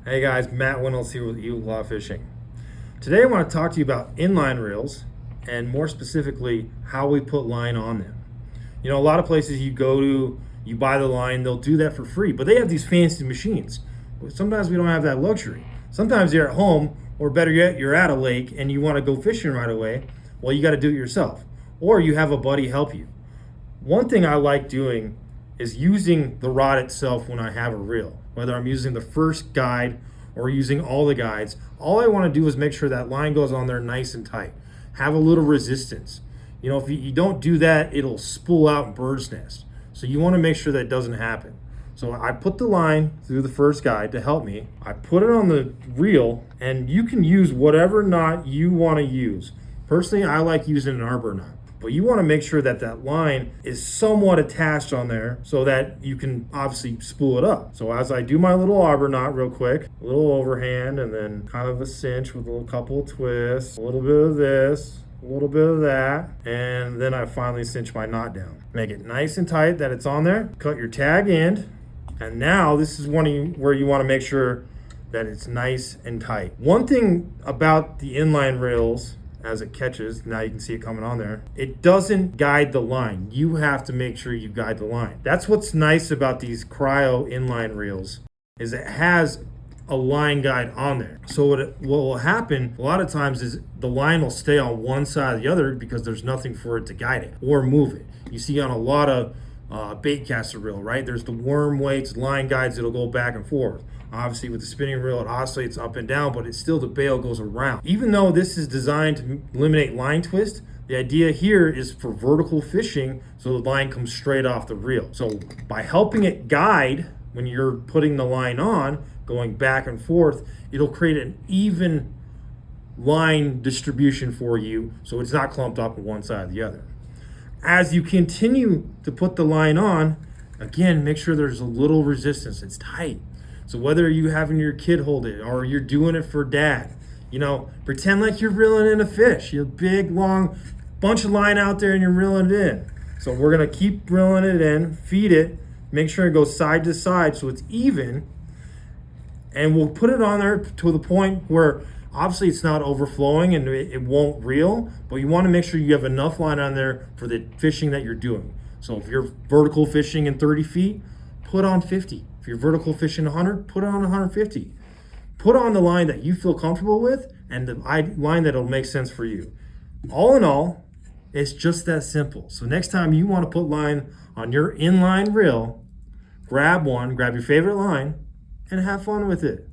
Hey guys, Matt Winnels here with Eagle Claw Fishing. Today I want to talk to you about inline reels and more specifically how we put line on them. You know, a lot of places you go to, you buy the line, they'll do that for free, but they have these fancy machines. Sometimes we don't have that luxury. Sometimes you're at home, or better yet, you're at a lake and you want to go fishing right away. Well, you got to do it yourself, or you have a buddy help you. One thing I like doing is using the rod itself when I have a reel. Whether I'm using the first guide or using all the guides, all I want to do is make sure that line goes on there nice and tight. Have a little resistance. You know, if you don't do that, it'll spool out and bird's nest. So you want to make sure that doesn't happen. So I put the line through the first guide to help me. I put it on the reel, and you can use whatever knot you want to use. Personally, I like using an arbor knot. But you want to make sure that that line is somewhat attached on there so that you can obviously spool it up. So as I do my little arbor knot real quick, a little overhand and then kind of a cinch with a couple of twists, a little bit of this, a little bit of that, and then I finally cinch my knot down. Make it nice and tight that it's on there. Cut your tag end, and now this is where you want to make sure that it's nice and tight. One thing about the inline reels, as it catches, now you can see it coming on there, it doesn't guide the line. You have to make sure you guide the line. That's what's nice about these CRYO inline reels, is it has a line guide on there. So what will happen a lot of times is the line will stay on one side or the other because there's nothing for it to guide it or move it. You see on a lot of bait caster reel, right? There's the worm weights, line guides, it'll go back and forth. Obviously with the spinning reel, it oscillates up and down, but it's still the bail goes around. Even though this is designed to eliminate line twist, the idea here is for vertical fishing, so the line comes straight off the reel. So by helping it guide when you're putting the line on, going back and forth, it'll create an even line distribution for you, so it's not clumped up on one side or the other. As you continue to put the line on, again, make sure there's a little resistance, it's tight. So whether you're having your kid hold it or you're doing it for dad, you know, pretend like you're reeling in a fish. You're big, long bunch of line out there and you're reeling it in. So we're gonna keep reeling it in, feed it, make sure it goes side to side so it's even. And we'll put it on there to the point where obviously it's not overflowing and it won't reel, but you wanna make sure you have enough line on there for the fishing that you're doing. So if you're vertical fishing in 30 feet, put on 50. If you're vertical fishing 100, put it on 150. Put on the line that you feel comfortable with and the line that'll make sense for you. All in all, it's just that simple. So next time you want to put line on your inline reel, grab one, grab your favorite line, and have fun with it.